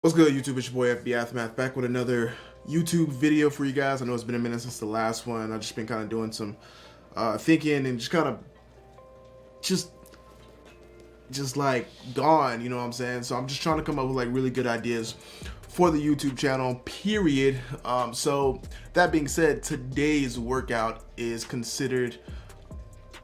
What's good, YouTube? It's your boy F.Beckham back with another YouTube video for you guys. I know it's been a minute since the last one. I've just been kind of doing some thinking and just kind of just like gone, you know what I'm saying? So I'm just trying to come up with like really good ideas for the YouTube channel, period. So that being said, today's workout is considered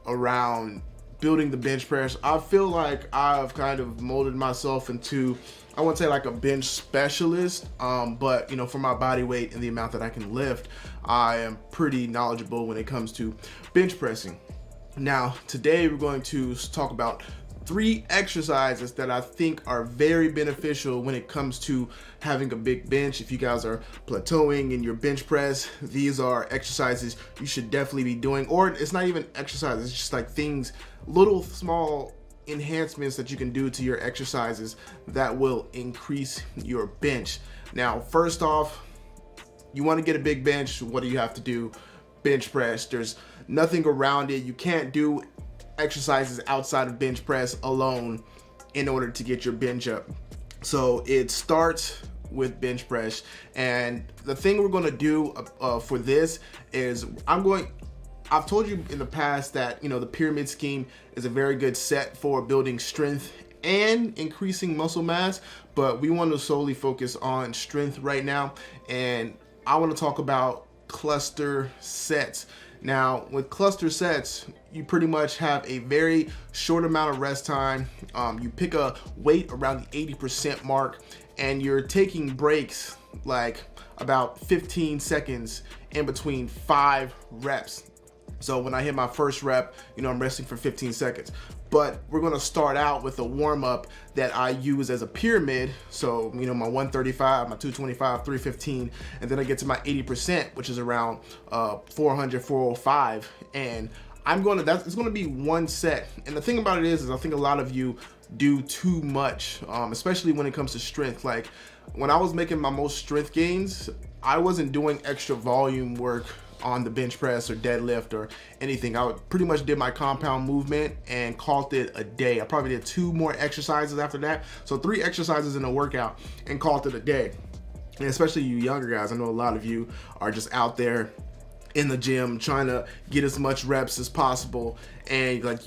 around building the bench press. I feel like I've kind of molded myself into, I wouldn't say like a bench specialist, but you know, for my body weight and the amount that I can lift, I am pretty knowledgeable when it comes to bench pressing. Now, today we're going to talk about 3 exercises that I think are very beneficial when it comes to having a big bench. If you guys are plateauing in your bench press, these are exercises you should definitely be doing. Or it's not even exercises, it's just like things, little small enhancements that you can do to your exercises that will increase your bench. Now, first off, you want to get a big bench. What do you have to do? Bench press. There's nothing around it. You can't do exercises outside of bench press alone in order to get your bench up. So it starts with bench press, and the thing we're going to do for this is I've told you in the past that, you know, the pyramid scheme is a very good set for building strength and increasing muscle mass, but we want to solely focus on strength right now, and I want to talk about cluster sets. Now, with cluster sets, you pretty much have a very short amount of rest time. You pick a weight around the 80% mark, and you're taking breaks like about 15 seconds in between 5 reps. So when I hit my first rep, you know, I'm resting for 15 seconds. But we're gonna start out with a warm-up that I use as a pyramid. So, you know, my 135, my 225, 315, and then I get to my 80%, which is around 400, 405. And it's gonna be one set. And the thing about it is I think a lot of you do too much, especially when it comes to strength. Like when I was making my most strength gains, I wasn't doing extra volume work on the bench press or deadlift or anything. I pretty much did my compound movement and called it a day. I probably did 2 more exercises after that. So 3 exercises in a workout and called it a day. And especially you younger guys, I know a lot of you are just out there in the gym trying to get as much reps as possible. And like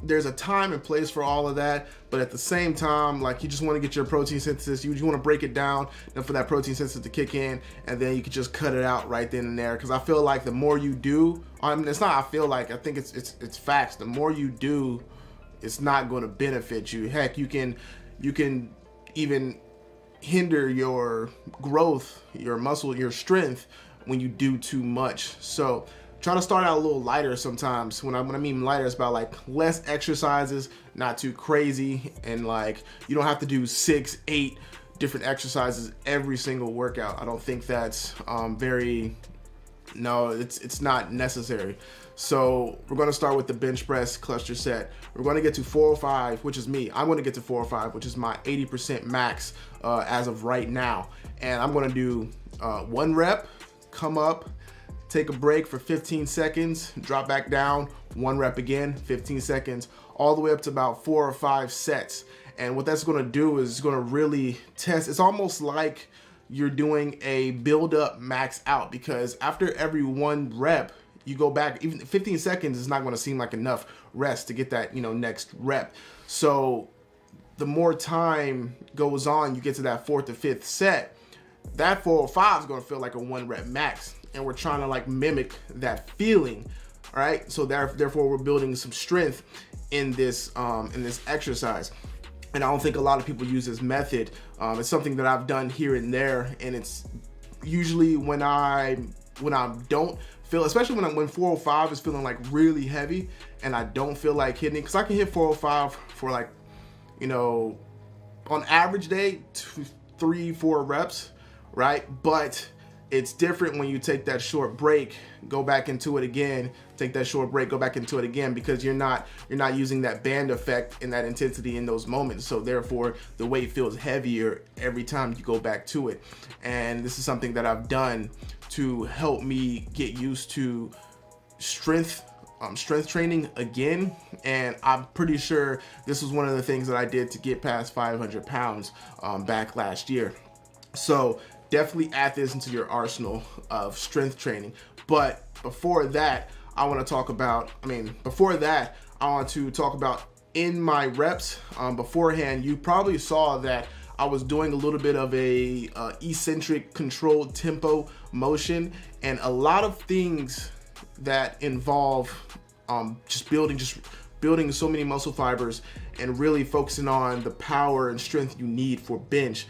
there's a time and place for all of that, but at the same time, like you just want to get your protein synthesis, you want to break it down and for that protein synthesis to kick in, and then you can just cut it out right then and there. Because I feel like the more you do, I mean, it's not I feel like, I think it's facts. The more you do, it's not going to benefit you. Heck, you can even hinder your growth, your muscle, your strength when you do too much. So try to start out a little lighter sometimes. When I mean lighter, it's about like less exercises, not too crazy, and like you don't have to do 6, 8 different exercises every single workout. I don't think that's it's not necessary. So we're going to start with the bench press cluster set. We're going to get to 405, which is me. I'm going to get to 405, which is my 80% max as of right now. And I'm going to do 1 rep, come up, take a break for 15 seconds, drop back down, 1 rep again, 15 seconds, all the way up to about 4 or 5 sets. And what that's gonna do is it's gonna really test. It's almost like you're doing a build up max out, because after every 1 rep, you go back. Even 15 seconds is not gonna seem like enough rest to get that, you know, next rep. So the more time goes on, you get to that 4th or 5th set, that 405 is gonna feel like a 1 rep max. And we're trying to like mimic that feeling, all right? So therefore we're building some strength in this exercise. And I don't think a lot of people use this method. It's something that I've done here and there, and it's usually when I don't feel, especially when 405 is feeling like really heavy and I don't feel like hitting it, because I can hit 405 for like, you know, on average day 2, 3, 4 reps, right? But it's different when you take that short break, go back into it again, take that short break, go back into it again, because you're not using that band effect and that intensity in those moments. So therefore the weight feels heavier every time you go back to it. And this is something that I've done to help me get used to strength strength training again, and I'm pretty sure this was one of the things that I did to get past 500 pounds back last year. So definitely add this into your arsenal of strength training. But before that, I want to talk about, in my reps. Beforehand, you probably saw that I was doing a little bit of a eccentric controlled tempo motion, and a lot of things that involve just building so many muscle fibers and really focusing on the power and strength you need for bench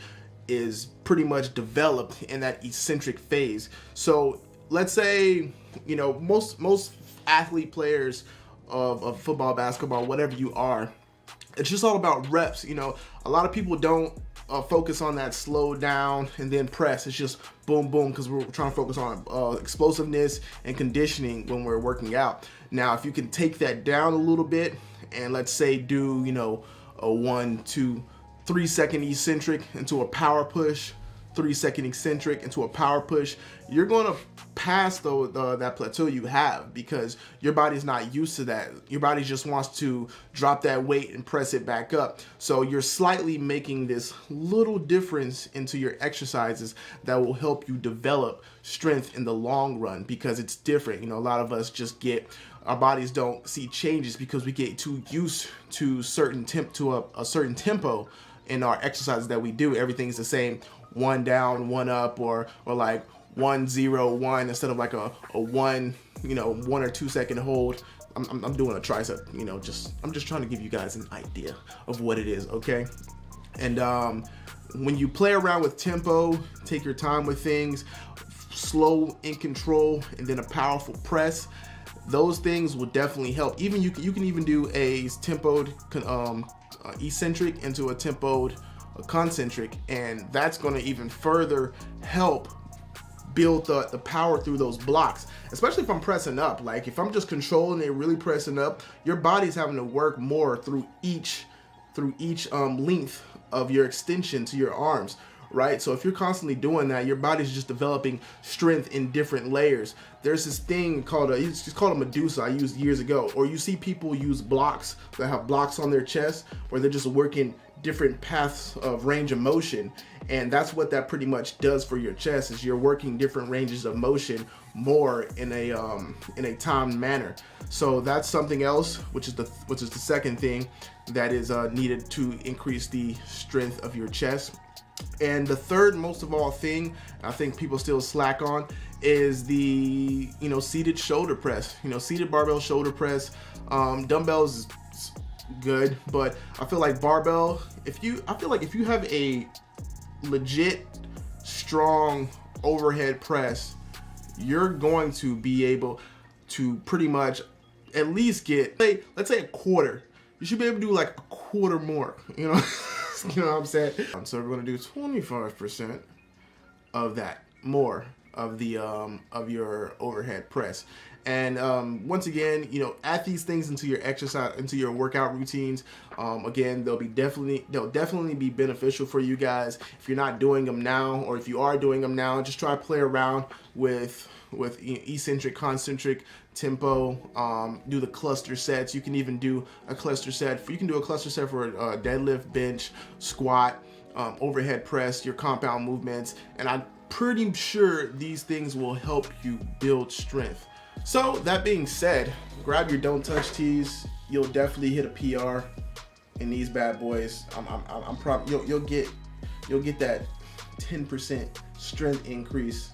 is pretty much developed in that eccentric phase. So let's say, you know, most athlete players of football, basketball, whatever you are, it's just all about reps. You know, a lot of people don't focus on that slow down and then press. It's just boom, boom, because we're trying to focus on explosiveness and conditioning when we're working out. Now, if you can take that down a little bit and let's say do, you know, a 1, 2, 3 second eccentric into a power push, 3 second eccentric into a power push, you're going to pass that plateau you have, because your body's not used to that. Your body just wants to drop that weight and press it back up. So you're slightly making this little difference into your exercises that will help you develop strength in the long run, because it's different. You know, a lot of us our bodies don't see changes because we get too used to a certain tempo in our exercises that we do. Everything's the same, 1 down, 1 up, or like 1 0 1 instead of like a 1, you know, 1 or 2 second hold. I'm doing a tricep, you know, I'm just trying to give you guys an idea of what it is, okay? And when you play around with tempo, take your time with things, slow in control, and then a powerful press, those things will definitely help. Even you can even do a tempoed eccentric into a tempoed concentric, and that's going to even further help build the power through those blocks, especially if I'm pressing up. Like if I'm just controlling it, really pressing up, your body's having to work more through each length of your extension to your arms, right? So if you're constantly doing that, your body's just developing strength in different layers. There's this thing called it's called a Medusa I used years ago, or you see people use blocks that have blocks on their chest where they're just working different paths of range of motion, and that's what that pretty much does for your chest, is you're working different ranges of motion more in a timed manner. So that's something else, which is the second thing that is needed to increase the strength of your chest. And the third most of all thing I think people still slack on is the, you know, seated shoulder press. You know, seated barbell shoulder press. Dumbbells is good, but I feel like barbell, if you have a legit strong overhead press, you're going to be able to pretty much at least get, let's say a quarter. You should be able to do like a quarter more, you know. You know what I'm saying? So we're going to do 25% of that, more of the of your overhead press. And once again, you know, add these things into your exercise, into your workout routines. Again, they'll definitely be beneficial for you guys. If you're not doing them now, or if you are doing them now, just try to play around with eccentric, concentric, tempo. Do the cluster sets. You can even do a cluster set. You can do a cluster set for deadlift, bench, squat, overhead press, your compound movements, and I'm pretty sure these things will help you build strength. So that being said, grab your don't touch tees. You'll definitely hit a PR in these bad boys. I'm probably you'll get that 10% strength increase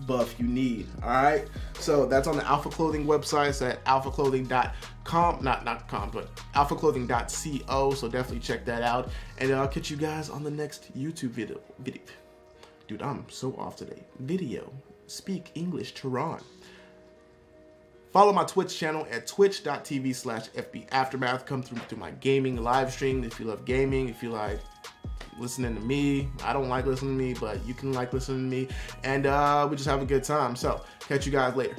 buff you need. All right, so that's on the Alpha Clothing website. It's at alphaclothing.com, not com, but alphaclothing.co. So definitely check that out, and I'll catch you guys on the next YouTube video. Dude, I'm so off today. Speak English, Terron. Follow my Twitch channel at twitch.tv/FBAftermath. Come through my gaming live stream if you love gaming, if you like listening to me. I don't like listening to me, but you can like listening to me, and we just have a good time. So catch you guys later.